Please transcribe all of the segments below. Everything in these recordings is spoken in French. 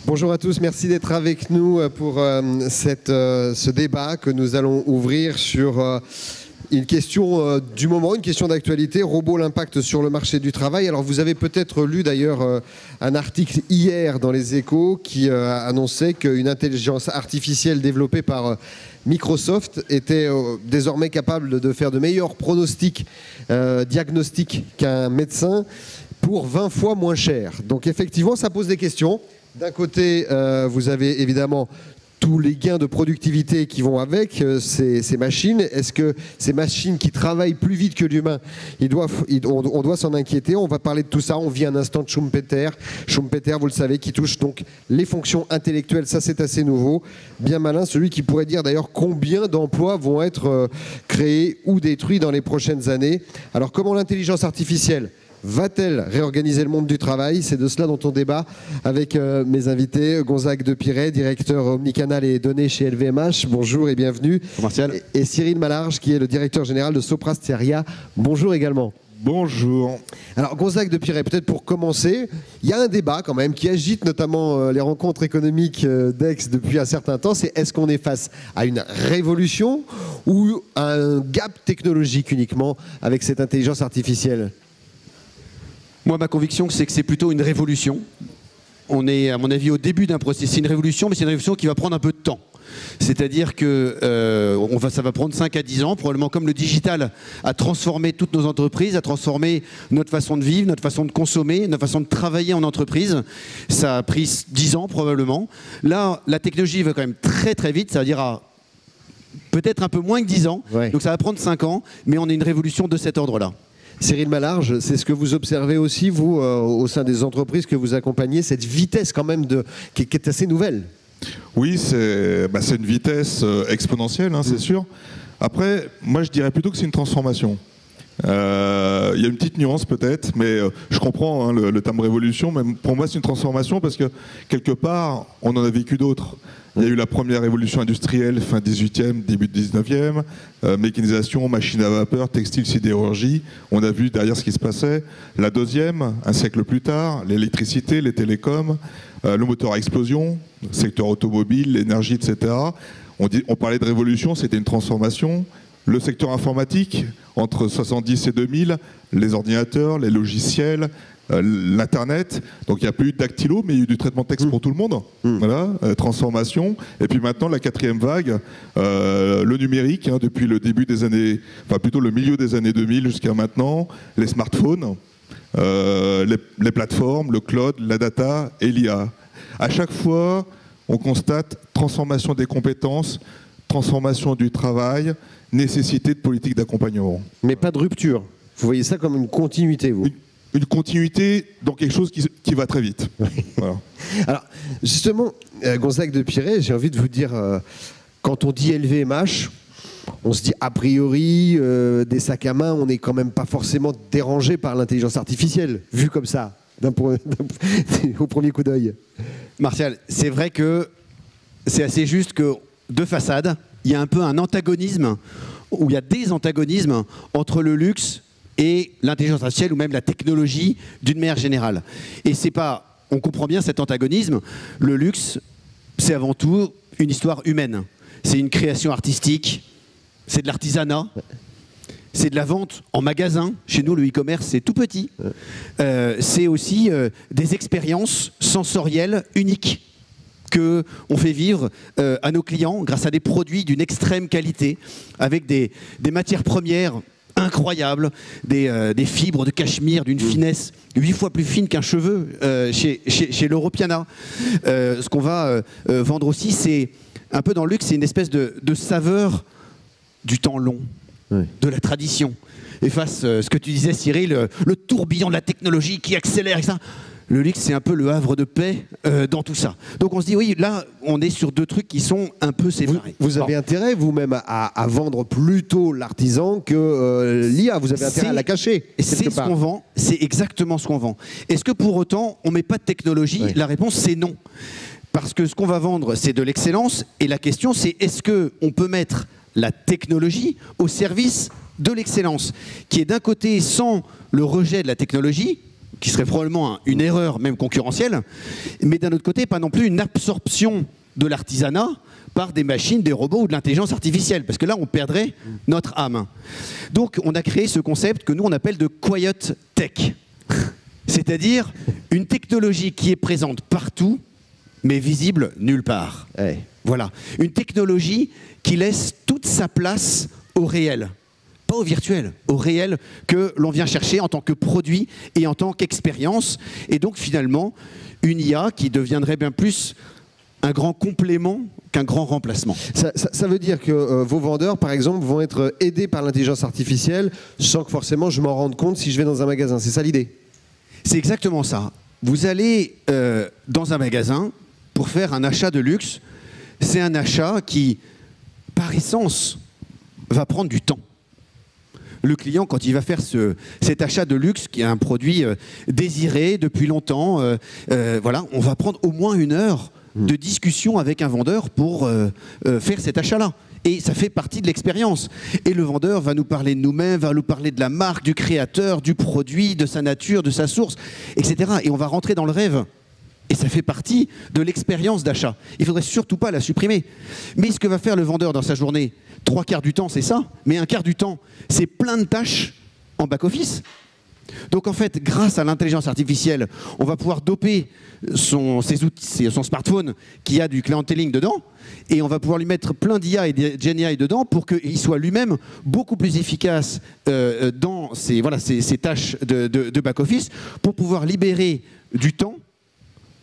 Bonjour à tous, merci d'être avec nous pour ce débat que nous allons ouvrir sur une question du moment, une question d'actualité, robots, l'impact sur le marché du travail. Alors vous avez peut-être lu d'ailleurs un article hier dans Les Échos qui annonçait qu'une intelligence artificielle développée par Microsoft était désormais capable de faire de meilleurs pronostics diagnostiques qu'un médecin pour 20 fois moins cher. Donc effectivement, ça pose des questions. D'un côté, vous avez évidemment tous les gains de productivité qui vont avec ces machines. Est-ce que ces machines qui travaillent plus vite que l'humain, on doit s'en inquiéter? On va parler de tout ça. On vit un instant de Schumpeter. Schumpeter, vous le savez, qui touche donc les fonctions intellectuelles. Ça, c'est assez nouveau. Bien malin, celui qui pourrait dire d'ailleurs combien d'emplois vont être créés ou détruits dans les prochaines années. Alors, comment l'intelligence artificielle va-t-elle réorganiser le monde du travail? C'est de cela dont on débat avec mes invités. Gonzague de Piret, directeur omnicanal et données chez LVMH. Bonjour et bienvenue. Martial. Et Cyril Malarge, qui est le directeur général de Sopra Steria. Bonjour également. Bonjour. Alors Gonzague de Piret, peut-être pour commencer, il y a un débat quand même qui agite notamment les rencontres économiques d'Aix depuis un certain temps. C'est est-ce qu'on est face à une révolution ou à un gap technologique uniquement avec cette intelligence artificielle? Moi, ma conviction, c'est que c'est plutôt une révolution. On est, à mon avis, au début d'un processus. C'est une révolution, mais c'est une révolution qui va prendre un peu de temps. C'est-à-dire que ça va prendre 5 à 10 ans, probablement comme le digital a transformé toutes nos entreprises, a transformé notre façon de vivre, notre façon de consommer, notre façon de travailler en entreprise. Ça a pris 10 ans, probablement. Là, la technologie va quand même très très vite, ça veut dire peut-être un peu moins que 10 ans. Ouais. Donc ça va prendre 5 ans, mais on a une révolution de cet ordre-là. Cyril Malarge, c'est ce que vous observez aussi, vous, au sein des entreprises que vous accompagnez, cette vitesse quand même qui est assez nouvelle. Oui, c'est une vitesse exponentielle, hein, c'est sûr. Après, moi je dirais plutôt que c'est une transformation. Il y a une petite nuance peut-être, mais je comprends hein, le terme révolution, mais pour moi c'est une transformation parce que quelque part, on en a vécu d'autres. Il y a eu la première révolution industrielle, fin 18e, début 19e, mécanisation, machine à vapeur, textile, sidérurgie. On a vu derrière ce qui se passait. La deuxième, un siècle plus tard, l'électricité, les télécoms, le moteur à explosion, le secteur automobile, l'énergie, etc. On parlait de révolution, c'était une transformation. Le secteur informatique, entre 70 et 2000, les ordinateurs, les logiciels, l'Internet, donc il n'y a plus eu de dactylo, mais il y a eu du traitement de texte pour tout le monde. Voilà, transformation. Et puis maintenant, la quatrième vague, le numérique, hein, depuis le début des années, enfin plutôt le milieu des années 2000 jusqu'à maintenant, les smartphones, les plateformes, le cloud, la data et l'IA. À chaque fois, on constate transformation des compétences, transformation du travail, nécessité de politique d'accompagnement. Mais pas de rupture. Vous voyez ça comme une continuité, vous? Une continuité dans quelque chose qui va très vite. Voilà. Alors, justement, Gonzague de Piret, j'ai envie de vous dire, quand on dit LVMH, on se dit a priori, des sacs à main, on n'est quand même pas forcément dérangé par l'intelligence artificielle, vu comme ça, au premier coup d'œil. Martial, c'est vrai que c'est assez juste que, de façade, il y a un peu un antagonisme, ou il y a des antagonismes entre le luxe et l'intelligence artificielle ou même la technologie d'une manière générale. Et c'est pas, on comprend bien cet antagonisme. Le luxe, c'est avant tout une histoire humaine. C'est une création artistique, c'est de l'artisanat, c'est de la vente en magasin. Chez nous, le e-commerce, c'est tout petit. C'est aussi des expériences sensorielles uniques qu'on fait vivre à nos clients grâce à des produits d'une extrême qualité, avec des matières premières incroyables, des fibres de cachemire d'une finesse 8 fois plus fine qu'un cheveu chez l'Europiana. Ce qu'on va vendre aussi, c'est un peu dans le luxe, c'est une espèce de saveur du temps long, de la tradition. Et face à ce que tu disais, Cyril, le tourbillon de la technologie qui accélère, etc. Le luxe, c'est un peu le havre de paix dans tout ça. Donc on se dit, oui, là, on est sur deux trucs qui sont un peu séparés. Vous avez intérêt, vous-même, à vendre plutôt l'artisan que l'IA. Vous avez intérêt à la cacher. C'est ce qu'on vend, c'est exactement ce qu'on vend. Est-ce que pour autant, on ne met pas de technologie? La réponse, c'est non. Parce que ce qu'on va vendre, c'est de l'excellence. Et la question, c'est est-ce qu'on peut mettre la technologie au service de l'excellence, qui est d'un côté sans le rejet de la technologie, qui serait probablement une erreur même concurrentielle, mais d'un autre côté, pas non plus une absorption de l'artisanat par des machines, des robots ou de l'intelligence artificielle, parce que là, on perdrait notre âme. Donc, on a créé ce concept que nous, on appelle de Quiet Tech, c'est-à-dire une technologie qui est présente partout, mais visible nulle part. Ouais. Voilà, une technologie qui laisse toute sa place au réel. Pas au virtuel, au réel que l'on vient chercher en tant que produit et en tant qu'expérience. Et donc finalement, une IA qui deviendrait bien plus un grand complément qu'un grand remplacement. Ça veut dire que vos vendeurs, par exemple, vont être aidés par l'intelligence artificielle sans que forcément je m'en rende compte si je vais dans un magasin. C'est ça l'idée? C'est exactement ça. Vous allez dans un magasin pour faire un achat de luxe. C'est un achat qui, par essence, va prendre du temps. Le client, quand il va faire cet achat de luxe, qui est un produit désiré depuis longtemps, voilà, on va prendre au moins 1 heure de discussion avec un vendeur pour faire cet achat-là. Et ça fait partie de l'expérience. Et le vendeur va nous parler de nous-mêmes, va nous parler de la marque, du créateur, du produit, de sa nature, de sa source, etc. Et on va rentrer dans le rêve. Et ça fait partie de l'expérience d'achat. Il ne faudrait surtout pas la supprimer. Mais ce que va faire le vendeur dans sa journée, 3/4 du temps, c'est ça. Mais 1/4 du temps, c'est plein de tâches en back-office. Donc en fait, grâce à l'intelligence artificielle, on va pouvoir doper son smartphone qui a du clienteling dedans, et on va pouvoir lui mettre plein d'IA et de GenAI dedans pour qu'il soit lui-même beaucoup plus efficace dans ses tâches de back-office, pour pouvoir libérer du temps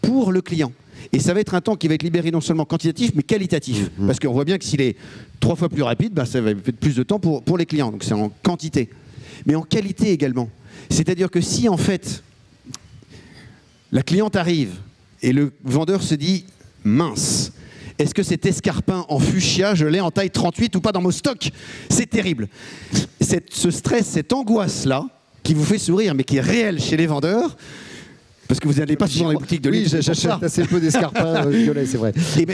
pour le client. Et ça va être un temps qui va être libéré non seulement quantitatif, mais qualitatif. Parce qu'on voit bien que s'il est 3 fois plus rapide, bah, ça va être plus de temps pour les clients. Donc c'est en quantité. Mais en qualité également. C'est-à-dire que si, en fait, la cliente arrive et le vendeur se dit « mince, est-ce que cet escarpin en fuchsia, je l'ai en taille 38 ou pas dans mon stock ?» C'est terrible. Ce stress, cette angoisse-là, qui vous fait sourire, mais qui est réelle chez les vendeurs, parce que vous n'allez pas souvent dans les boutiques de luxe. Oui, j'achète assez peu d'escarpins violets, c'est vrai.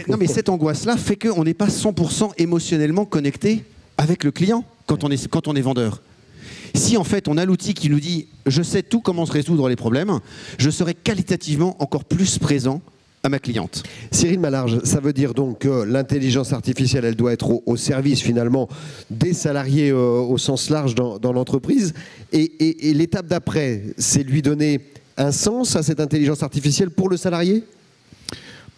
Non, mais cette angoisse-là fait qu'on n'est pas 100% émotionnellement connecté avec le client quand on est vendeur. Si en fait on a l'outil qui nous dit « je sais tout comment se résoudre les problèmes », je serai qualitativement encore plus présent à ma cliente. Cyril Malarge, ça veut dire donc que l'intelligence artificielle, elle doit être au service finalement des salariés au sens large dans l'entreprise. Et l'étape d'après, c'est lui donner un sens à cette intelligence artificielle pour le salarié?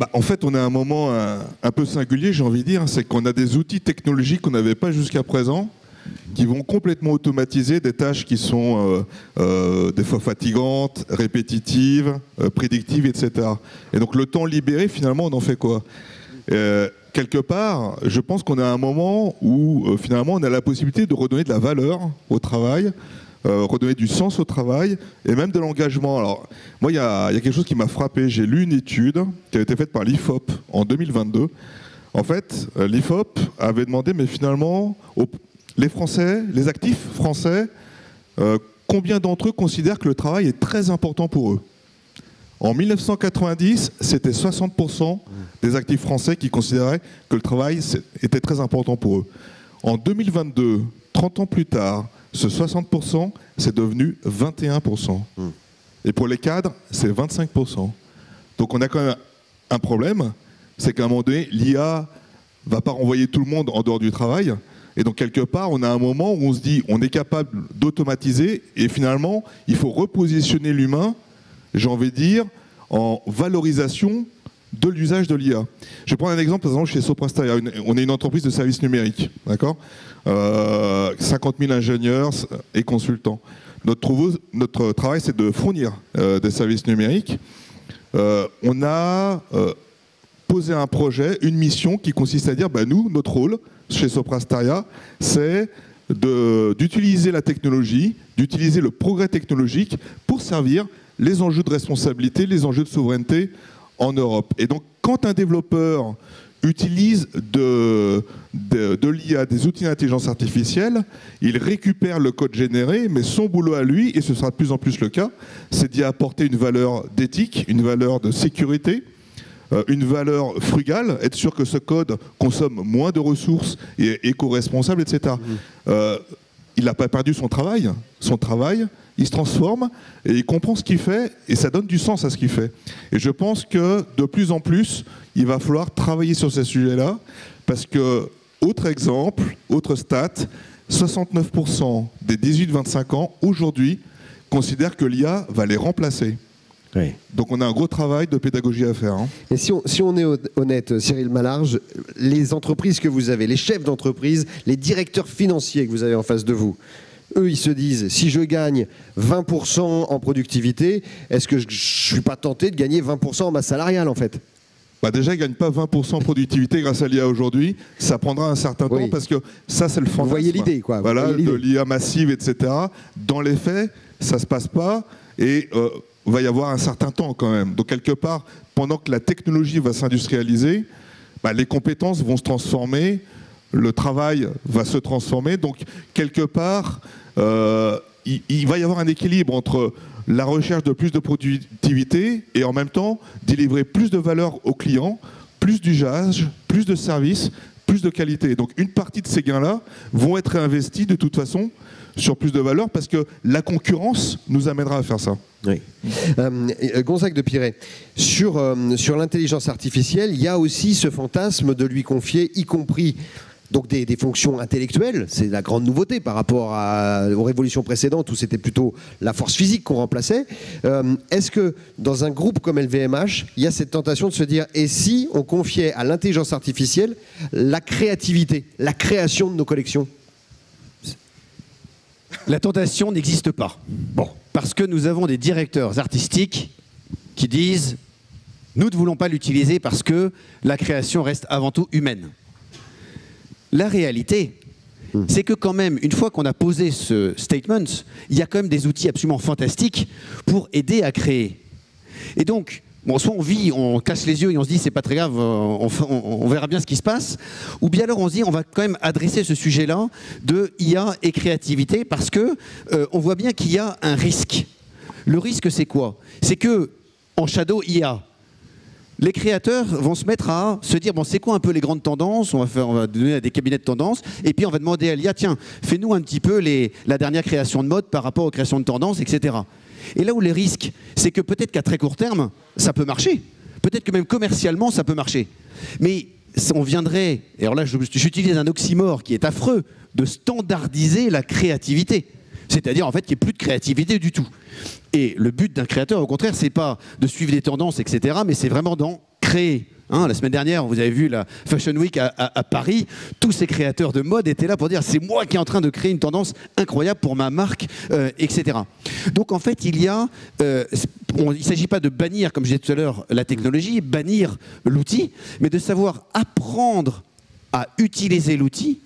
Bah, en fait, on est à un moment un peu singulier, j'ai envie de dire. C'est qu'on a des outils technologiques qu'on n'avait pas jusqu'à présent, qui vont complètement automatiser des tâches qui sont des fois fatigantes, répétitives, prédictives, etc. Et donc le temps libéré, finalement, on en fait quoi? Quelque part, je pense qu'on est à un moment où finalement on a la possibilité de redonner de la valeur au travail, redonner du sens au travail et même de l'engagement. Alors, moi, il y a quelque chose qui m'a frappé. J'ai lu une étude qui a été faite par l'IFOP en 2022. En fait, l'IFOP avait demandé, mais finalement, les Français, les actifs français, combien d'entre eux considèrent que le travail est très important pour eux? En 1990, c'était 60% des actifs français qui considéraient que le travail était très important pour eux. En 2022, 30 ans plus tard, ce 60%, c'est devenu 21%. Et pour les cadres, c'est 25%. Donc on a quand même un problème, c'est qu'à un moment donné, l'IA ne va pas renvoyer tout le monde en dehors du travail. Et donc quelque part, on a un moment où on se dit, on est capable d'automatiser, et finalement, il faut repositionner l'humain, j'ai envie de dire, en valorisation de l'usage de l'IA. Je vais prendre un exemple, par exemple, chez Soprasteria. On est une entreprise de services numériques, d'accord, 50 000 ingénieurs et consultants. Notre travail, c'est de fournir des services numériques. On a posé un projet, une mission qui consiste à dire, bah, nous, notre rôle chez Soprasteria, c'est d'utiliser la technologie, d'utiliser le progrès technologique pour servir les enjeux de responsabilité, les enjeux de souveraineté en Europe. Et donc, quand un développeur utilise de l'IA, des outils d'intelligence artificielle, il récupère le code généré, mais son boulot à lui, et ce sera de plus en plus le cas, c'est d'y apporter une valeur d'éthique, une valeur de sécurité, une valeur frugale, être sûr que ce code consomme moins de ressources et éco-responsable, etc. il n'a pas perdu son travail. Son travail, il se transforme et il comprend ce qu'il fait et ça donne du sens à ce qu'il fait. Et je pense que de plus en plus, il va falloir travailler sur ces sujets-là parce que, autre exemple, autre stat, 69% des 18-25 ans aujourd'hui considèrent que l'IA va les remplacer. Oui. Donc on a un gros travail de pédagogie à faire. Hein. Et si on est honnête, Cyril Malarge, les entreprises que vous avez, les chefs d'entreprise, les directeurs financiers que vous avez en face de vous, eux, ils se disent, si je gagne 20% en productivité, est-ce que je ne suis pas tenté de gagner 20% en masse salariale, en fait? Bah déjà, ils ne gagnent pas 20% de productivité grâce à l'IA aujourd'hui. Ça prendra un certain temps parce que ça, c'est le fantasme. Vous voyez l'idée, quoi. Voilà, de l'IA massive, etc. Dans les faits, ça ne se passe pas et va y avoir un certain temps quand même. Donc, quelque part, pendant que la technologie va s'industrialiser, bah, les compétences vont se transformer, le travail va se transformer. Donc, quelque part, il va y avoir un équilibre entre la recherche de plus de productivité et en même temps délivrer plus de valeur aux clients, plus d'usage, plus de services, plus de qualité. Donc une partie de ces gains-là vont être réinvestis de toute façon sur plus de valeur parce que la concurrence nous amènera à faire ça. Oui. Gonzague de Pirey, sur l'intelligence artificielle, il y a aussi ce fantasme de lui confier, y compris donc des fonctions intellectuelles, c'est la grande nouveauté par rapport aux révolutions précédentes où c'était plutôt la force physique qu'on remplaçait. Est-ce que dans un groupe comme LVMH, il y a cette tentation de se dire et si on confiait à l'intelligence artificielle la créativité, la création de nos collections? La tentation n'existe pas. Bon, parce que nous avons des directeurs artistiques qui disent nous ne voulons pas l'utiliser parce que la création reste avant tout humaine. La réalité, c'est que quand même, une fois qu'on a posé ce statement, il y a quand même des outils absolument fantastiques pour aider à créer. Et donc, bon, soit on vit, on casse les yeux et on se dit c'est pas très grave, on verra bien ce qui se passe, ou bien alors on se dit on va quand même adresser ce sujet-là de IA et créativité parce que on voit bien qu'il y a un risque. Le risque, c'est quoi? C'est que en shadow IA, les créateurs vont se mettre à se dire bon, c'est quoi un peu les grandes tendances, on va donner à des cabinets de tendances et puis on va demander à l'IA tiens, fais-nous un petit peu la dernière création de mode par rapport aux créations de tendances, etc. Et là où les risques, c'est que peut-être qu'à très court terme, ça peut marcher. Peut-être que même commercialement, ça peut marcher. Mais on viendrait, et alors là j'utilise un oxymore qui est affreux, de standardiser la créativité. C'est-à-dire en fait qu'il n'y ait plus de créativité du tout. Et le but d'un créateur, au contraire, c'est pas de suivre des tendances, etc., mais c'est vraiment d'en créer. Hein, la semaine dernière, vous avez vu la Fashion Week à Paris, tous ces créateurs de mode étaient là pour dire c'est moi qui est en train de créer une tendance incroyable pour ma marque, etc. Donc en fait, il ne s'agit pas de bannir, comme je disais tout à l'heure, la technologie, bannir l'outil, mais de savoir apprendre à utiliser l'outil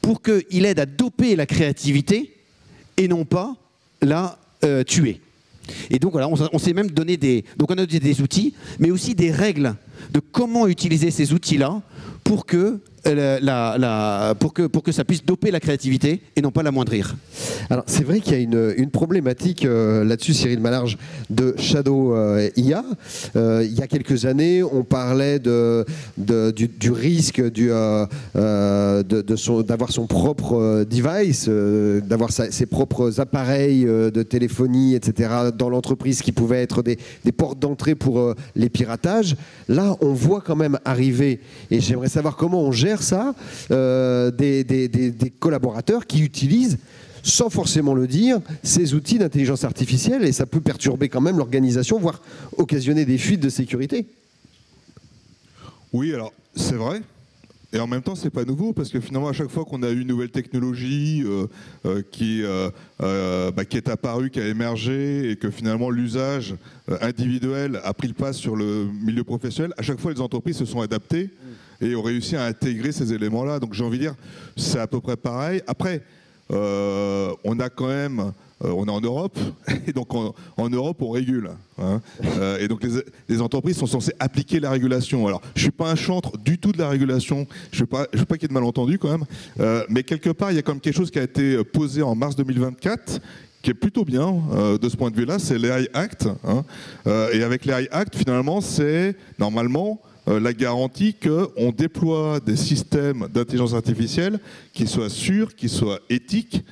pour qu'il aide à doper la créativité et non pas la tuer. Et donc voilà, on s'est même donné donc on a des outils, mais aussi des règles de comment utiliser ces outils-là pour que ça puisse doper la créativité et non pas l'amoindrir. Alors c'est vrai qu'il y a une problématique là-dessus, Cyril Malarge, de Shadow IA. Il y a quelques années, on parlait du risque d'avoir son propre device, d'avoir ses propres appareils de téléphonie, etc., dans l'entreprise qui pouvaient être des portes d'entrée pour les piratages. Là, on voit quand même arriver, et j'aimerais savoir comment on gère ça, des collaborateurs qui utilisent, sans forcément le dire, ces outils d'intelligence artificielle, et ça peut perturber quand même l'organisation, voire occasionner des fuites de sécurité. Oui, alors c'est vrai. Et en même temps, c'est pas nouveau parce que finalement, à chaque fois qu'on a eu une nouvelle technologie qui est apparue, qui a émergé, et que finalement l'usage individuel a pris le pas sur le milieu professionnel, à chaque fois les entreprises se sont adaptées et ont réussi à intégrer ces éléments-là. Donc j'ai envie de dire, c'est à peu près pareil. Après, on a quand même... on est en Europe, et donc en Europe, on régule. Hein. Et donc les entreprises sont censées appliquer la régulation. Alors, je ne suis pas un chantre du tout de la régulation, je ne veux pas qu'il y ait de malentendus quand même, mais quelque part, il y a quand même quelque chose qui a été posé en mars 2024, qui est plutôt bien de ce point de vue-là, c'est l'AI Act. Hein. Et avec l'AI Act, finalement, c'est normalement... la garantie qu'on déploie des systèmes d'intelligence artificielle qui soient sûrs, qui soient éthiques,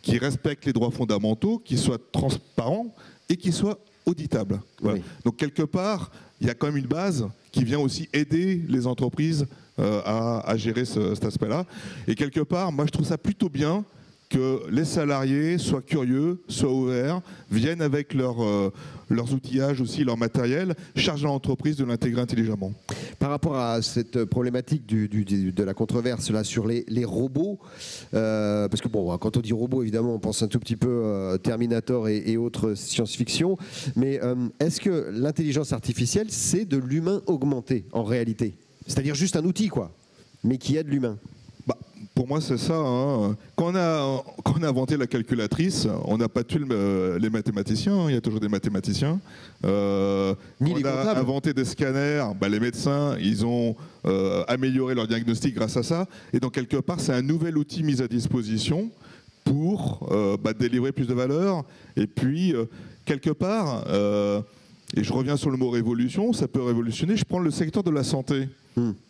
qui respecte les droits fondamentaux, qui soit transparent et qui soit auditable. Voilà. Oui. Donc quelque part, il y a quand même une base qui vient aussi aider les entreprises à gérer cet aspect-là. Et quelque part, moi je trouve ça plutôt bien que les salariés soient curieux, soient ouverts, viennent avec leurs outillages aussi, leur matériel, chargent l'entreprise de l'intégrer intelligemment. Par rapport à cette problématique de la controverse là, sur les robots, parce que bon, quand on dit robot, évidemment, on pense un tout petit peu Terminator et autres science-fiction, mais est-ce que l'intelligence artificielle, c'est de l'humain augmenté en réalité? C'est-à-dire juste un outil, quoi, mais qui aide l'humain? Pour moi, c'est ça. Hein. Quand on a inventé la calculatrice, on n'a pas tué les mathématiciens. Hein. Il y a toujours des mathématiciens. Ni quand les on a comptables. inventé des scanners, les médecins, ils ont amélioré leur diagnostic grâce à ça. Et donc, quelque part, c'est un nouvel outil mis à disposition pour délivrer plus de valeur. Et puis, quelque part, et je reviens sur le mot révolution, ça peut révolutionner. Je prends le secteur de la santé.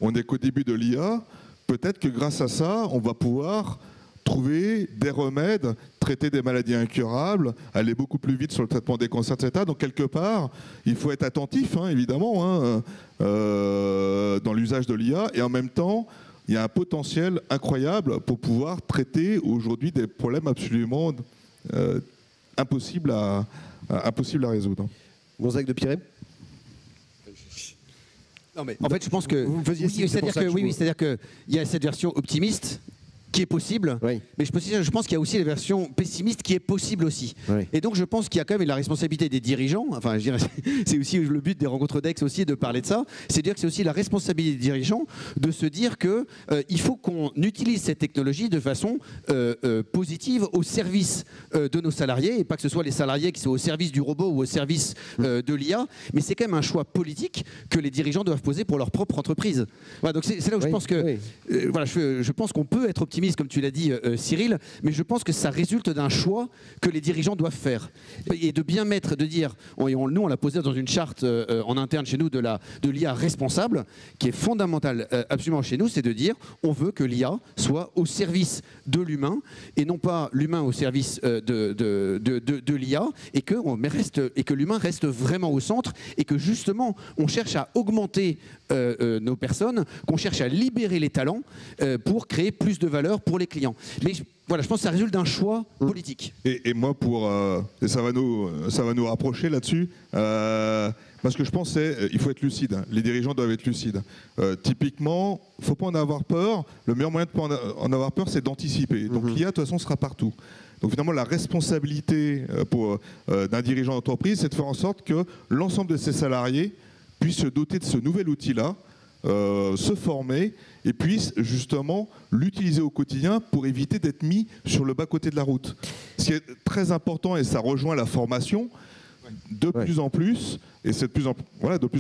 On n'est qu'au début de l'IA. Peut-être que grâce à ça, on va pouvoir trouver des remèdes, traiter des maladies incurables, aller beaucoup plus vite sur le traitement des cancers, etc. Donc quelque part, il faut être attentif, hein, évidemment, dans l'usage de l'IA. Et en même temps, il y a un potentiel incroyable pour pouvoir traiter aujourd'hui des problèmes absolument impossibles à résoudre. Gonzague de Piré. Non, mais en fait, je pense que vous me faisiez signe, c'est-à-dire que c'est-à-dire que il y a cette version optimiste qui est possible, oui. mais je pense qu'il y a aussi la version pessimiste qui est possible aussi. Oui. Et donc je pense qu'il y a quand même la responsabilité des dirigeants, enfin je dirais, c'est aussi le but des rencontres d'Aix aussi de parler de ça, c'est dire que c'est aussi la responsabilité des dirigeants de se dire que il faut qu'on utilise cette technologie de façon positive au service de nos salariés, et pas que ce soit les salariés qui soient au service du robot ou au service de l'IA, mais c'est quand même un choix politique que les dirigeants doivent poser pour leur propre entreprise. Voilà, donc c'est là où je pense que voilà, je pense qu'on peut être optimiste, comme tu l'as dit Cyril, mais je pense que ça résulte d'un choix que les dirigeants doivent faire. Et de bien mettre, de dire, nous on l'a posé dans une charte en interne chez nous de l'IA responsable, qui est fondamentale absolument chez nous, c'est de dire, on veut que l'IA soit au service de l'humain, et non pas l'humain au service de l'IA, et que l'humain reste vraiment au centre, et que justement on cherche à augmenter nos personnes, qu'on cherche à libérer les talents pour créer plus de valeur pour les clients. Mais voilà, je pense que ça résulte d'un choix politique. Et moi, et ça va nous rapprocher là-dessus, parce que je pense qu'il faut être lucide. Les dirigeants doivent être lucides. Typiquement, il ne faut pas en avoir peur. Le meilleur moyen de ne pas en avoir peur, c'est d'anticiper. Donc l'IA, de toute façon, sera partout. Donc finalement, la responsabilité d'un dirigeant d'entreprise, c'est de faire en sorte que l'ensemble de ses salariés puissent se doter de ce nouvel outil-là, se former et puissent justement l'utiliser au quotidien pour éviter d'être mis sur le bas-côté de la route. Ce qui est très important, et ça rejoint la formation, de plus en plus, et c'est de plus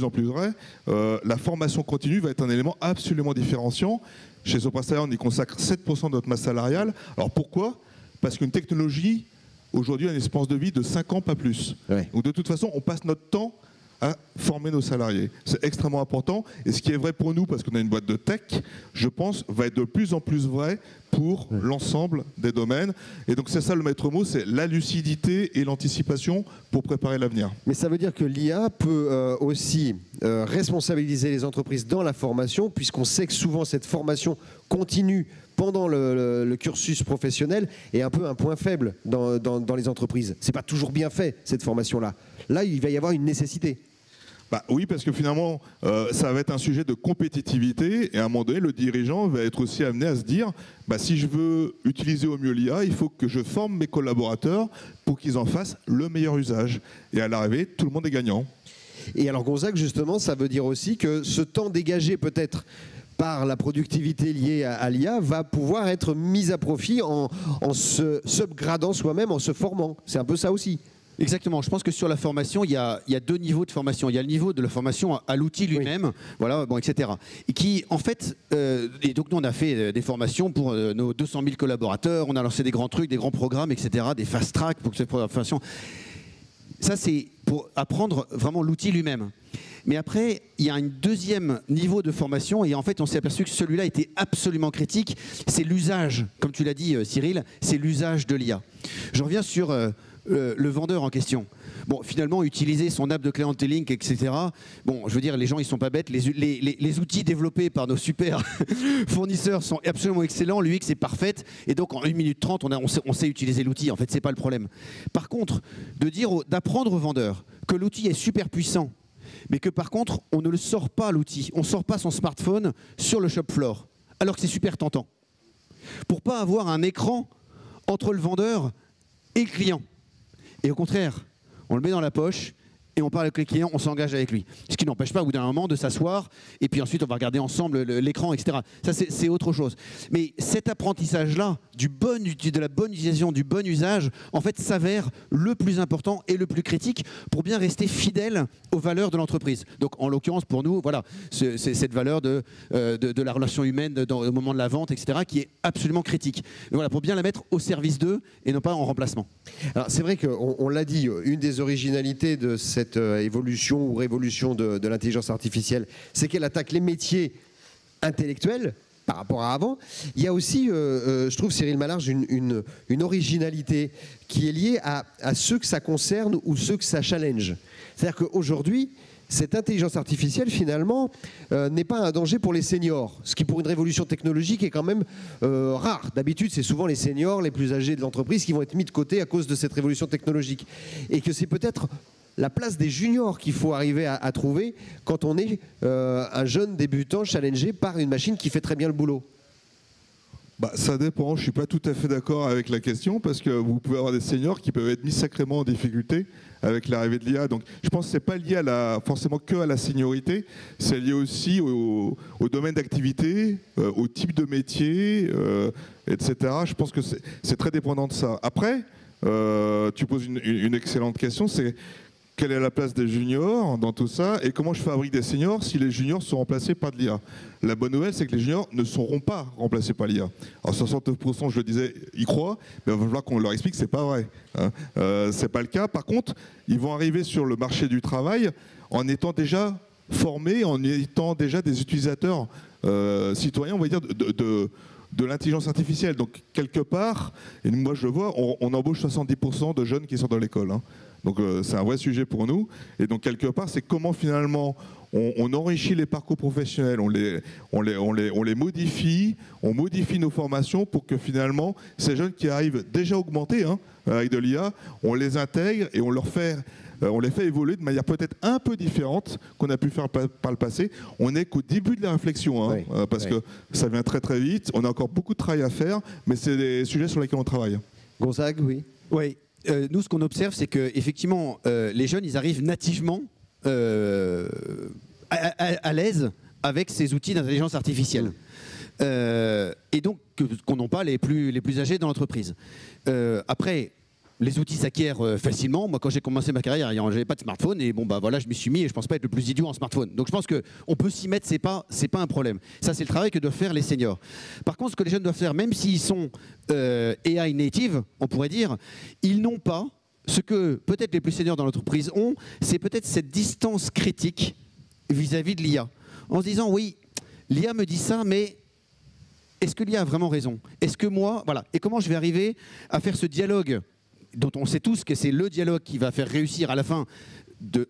en plus vrai, la formation continue va être un élément absolument différenciant. Chez Soprasteria, on y consacre 7% de notre masse salariale. Alors pourquoi ? Parce qu'une technologie, aujourd'hui, a une espérance de vie de 5 ans, pas plus. Ouais. Donc de toute façon, on passe notre temps à former nos salariés. C'est extrêmement important. Et ce qui est vrai pour nous, parce qu'on a une boîte de tech, je pense, va être de plus en plus vrai pour l'ensemble des domaines. Et donc c'est ça le maître mot, c'est la lucidité et l'anticipation pour préparer l'avenir. Mais ça veut dire que l'IA peut aussi responsabiliser les entreprises dans la formation, puisqu'on sait que souvent cette formation continue pendant le cursus professionnel est un peu un point faible dans les entreprises. C'est pas toujours bien fait, cette formation-là. Là, il va y avoir une nécessité. Oui, parce que finalement, ça va être un sujet de compétitivité, et à un moment donné, le dirigeant va être aussi amené à se dire, si je veux utiliser au mieux l'IA, il faut que je forme mes collaborateurs pour qu'ils en fassent le meilleur usage. Et à l'arrivée, tout le monde est gagnant. Et alors Gonzague, justement, ça veut dire aussi que ce temps dégagé peut-être par la productivité liée à l'IA va pouvoir être mis à profit en se subgradant soi-même, en se formant. C'est un peu ça aussi. Exactement. Je pense que sur la formation, il y a deux niveaux de formation. Il y a le niveau de la formation à l'outil lui-même, voilà, etc. Et qui, en fait, et donc nous on a fait des formations pour nos 200 000 collaborateurs. On a lancé des grands trucs, des grands programmes, etc. Des fast track pour cette formation. Ça, c'est pour apprendre vraiment l'outil lui-même. Mais après, il y a un deuxième niveau de formation, et en fait, on s'est aperçu que celui-là était absolument critique. C'est l'usage, comme tu l'as dit, Cyril, c'est l'usage de l'IA. Je reviens sur le vendeur en question. Bon, finalement, utiliser son app de clienteling, etc. Bon, je veux dire, les gens, ils sont pas bêtes. Les outils développés par nos super fournisseurs sont absolument excellents. L'UX est parfaite. Et donc, en 1 minute 30, on sait utiliser l'outil. En fait, c'est pas le problème. Par contre, d'apprendre au vendeur que l'outil est super puissant, mais que par contre, on ne le sort pas, l'outil. On ne sort pas son smartphone sur le shop floor, alors que c'est super tentant. Pour pas avoir un écran entre le vendeur et le client. Et au contraire, on le met dans la poche et on parle avec le client, on s'engage avec lui. Ce qui n'empêche pas au bout d'un moment de s'asseoir et puis ensuite on va regarder ensemble l'écran, etc. Ça c'est autre chose. Mais cet apprentissage-là, de la bonne utilisation, du bon usage, en fait s'avère le plus important et le plus critique pour bien rester fidèle aux valeurs de l'entreprise. Donc en l'occurrence pour nous, voilà, c'est cette valeur de la relation humaine au moment de la vente, etc. qui est absolument critique. Et voilà, pour bien la mettre au service d'eux et non pas en remplacement. Alors c'est vrai qu'on l'a dit, une des originalités de cette évolution ou révolution de l'intelligence artificielle, c'est qu'elle attaque les métiers intellectuels par rapport à avant. Il y a aussi, je trouve, Cyril Malargé, une originalité qui est liée à ceux que ça concerne ou ceux que ça challenge. C'est-à-dire qu'aujourd'hui, cette intelligence artificielle, finalement, n'est pas un danger pour les seniors, ce qui, pour une révolution technologique, est quand même rare. D'habitude, c'est souvent les seniors, les plus âgés de l'entreprise, qui vont être mis de côté à cause de cette révolution technologique. Et que c'est peut-être la place des juniors qu'il faut arriver à trouver quand on est un jeune débutant challengé par une machine qui fait très bien le boulot. Bah, ça dépend, je ne suis pas tout à fait d'accord avec la question parce que vous pouvez avoir des seniors qui peuvent être mis sacrément en difficulté avec l'arrivée de l'IA. Donc je pense que ce n'est pas lié forcément que à la seniorité, c'est lié aussi au domaine d'activité, au type de métier, etc. Je pense que c'est très dépendant de ça. Après, tu poses une excellente question, c'est quelle est la place des juniors dans tout ça et comment je fabrique des seniors si les juniors sont remplacés par de l'IA. La bonne nouvelle, c'est que les juniors ne seront pas remplacés par l'IA. Alors 60%, je le disais, y croient, mais il va falloir qu'on leur explique que ce n'est pas vrai. Hein. C'est pas le cas. Par contre, ils vont arriver sur le marché du travail en étant déjà formés, en étant déjà des utilisateurs citoyens, on va dire, de l'intelligence artificielle. Donc, quelque part, et moi je le vois, on embauche 70% de jeunes qui sont dans l'école. Hein. Donc, c'est un vrai sujet pour nous. Et donc, quelque part, c'est comment finalement on enrichit les parcours professionnels, on les modifie, on modifie nos formations pour que finalement, ces jeunes qui arrivent déjà augmentés hein, avec de l'IA, on les intègre et on les fait évoluer de manière peut-être un peu différente qu'on a pu faire par le passé. On n'est qu'au début de la réflexion, hein, parce que ça vient très très vite. On a encore beaucoup de travail à faire, mais c'est des sujets sur lesquels on travaille. Gonzague, oui. Oui. Nous, ce qu'on observe, c'est qu'effectivement, les jeunes, ils arrivent nativement à l'aise avec ces outils d'intelligence artificielle. Et donc, qu'on n'ont pas les plus âgés dans l'entreprise. Après, les outils s'acquièrent facilement. Moi, quand j'ai commencé ma carrière, j'avais pas de smartphone et bon, bah voilà, je m'y suis mis et je pense pas être le plus idiot en smartphone. Donc, je pense qu'on peut s'y mettre, c'est pas un problème. Ça, c'est le travail que doivent faire les seniors. Par contre, ce que les jeunes doivent faire, même s'ils sont AI native, on pourrait dire, ils n'ont pas ce que peut-être les plus seniors dans l'entreprise ont, c'est peut-être cette distance critique vis-à-vis de l'IA. En se disant, oui, l'IA me dit ça, mais est-ce que l'IA a vraiment raison? Est-ce que moi, voilà, et comment je vais arriver à faire ce dialogue dont on sait tous que c'est le dialogue qui va faire réussir à la fin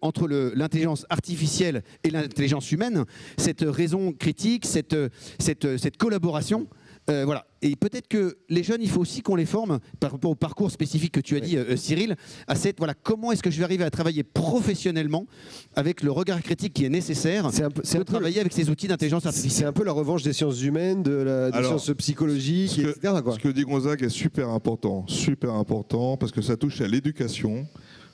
entre l'intelligence artificielle et l'intelligence humaine, cette raison critique, cette collaboration. Voilà. Et peut-être que les jeunes, il faut aussi qu'on les forme, par rapport au parcours spécifique que tu as dit, Cyril, à voilà, comment est-ce que je vais arriver à travailler professionnellement avec le regard critique qui est nécessaire de travailler avec ces outils d'intelligence artificielle. C'est un peu la revanche des sciences humaines, des sciences psychologiques, etc. Ce que dit Gonzague est super important, parce que ça touche à l'éducation.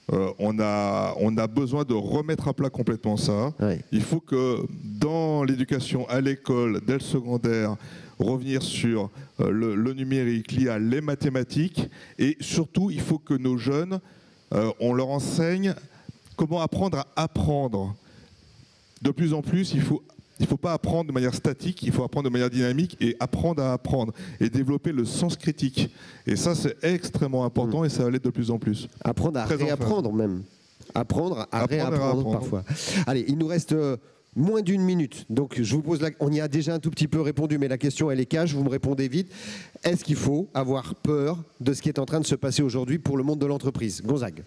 On a besoin de remettre à plat complètement ça. Ouais. Il faut que dans l'éducation, à l'école, dès le secondaire, revenir sur le numérique, l'IA, les mathématiques. Et surtout, il faut que nos jeunes, on leur enseigne comment apprendre à apprendre. De plus en plus, il faut pas apprendre de manière statique, il faut apprendre de manière dynamique et apprendre à apprendre et développer le sens critique. Et ça, c'est extrêmement important et ça va l'être de plus en plus. Apprendre à réapprendre même. Apprendre à Apprendre et réapprendre réapprendre. parfois. Allez, il nous reste moins d'une minute. Donc je vous pose on y a déjà un tout petit peu répondu, mais la question elle est cash, vous me répondez vite. Est-ce qu'il faut avoir peur de ce qui est en train de se passer aujourd'hui pour le monde de l'entreprise? Gonzague.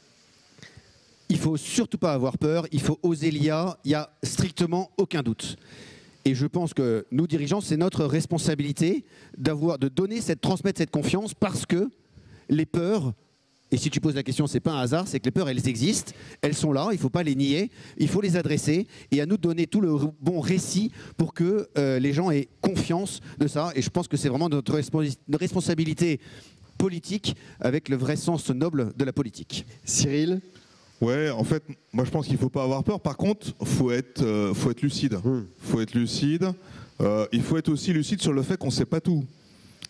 Il faut surtout pas avoir peur, il faut oser l'IA, il n'y a strictement aucun doute. Et je pense que nous, dirigeants, c'est notre responsabilité de transmettre cette confiance parce que les peurs, et si tu poses la question, c'est pas un hasard, c'est que les peurs, elles existent, elles sont là, il ne faut pas les nier, il faut les adresser et à nous de donner tout le bon récit pour que les gens aient confiance de ça. Et je pense que c'est vraiment notre responsabilité politique avec le vrai sens noble de la politique. Cyril? Ouais, en fait, moi je pense qu'il ne faut pas avoir peur. Par contre, faut être lucide. Faut être lucide. Il faut être aussi lucide sur le fait qu'on ne sait pas tout.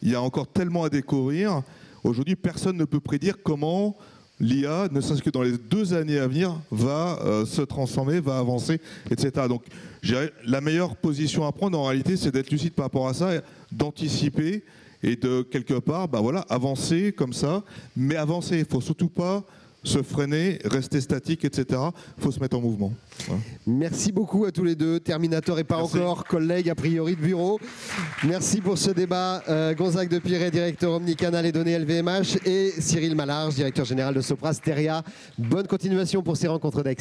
Il y a encore tellement à découvrir. Aujourd'hui, personne ne peut prédire comment l'IA, ne serait-ce que dans les 2 années à venir, va se transformer, va avancer, etc. Donc, je dirais, la meilleure position à prendre, en réalité, c'est d'être lucide par rapport à ça, d'anticiper et de, quelque part, avancer comme ça. Mais avancer, il ne faut surtout pas se freiner, rester statique, etc. Il faut se mettre en mouvement. Voilà. Merci beaucoup à tous les deux. Terminator et pas Merci. encore, collègues a priori de bureau. Merci pour ce débat. Gonzague de Pirey, directeur omnicanal et données LVMH, et Cyril Malarge, directeur général de Sopra Steria. Bonne continuation pour ces rencontres d'Aix.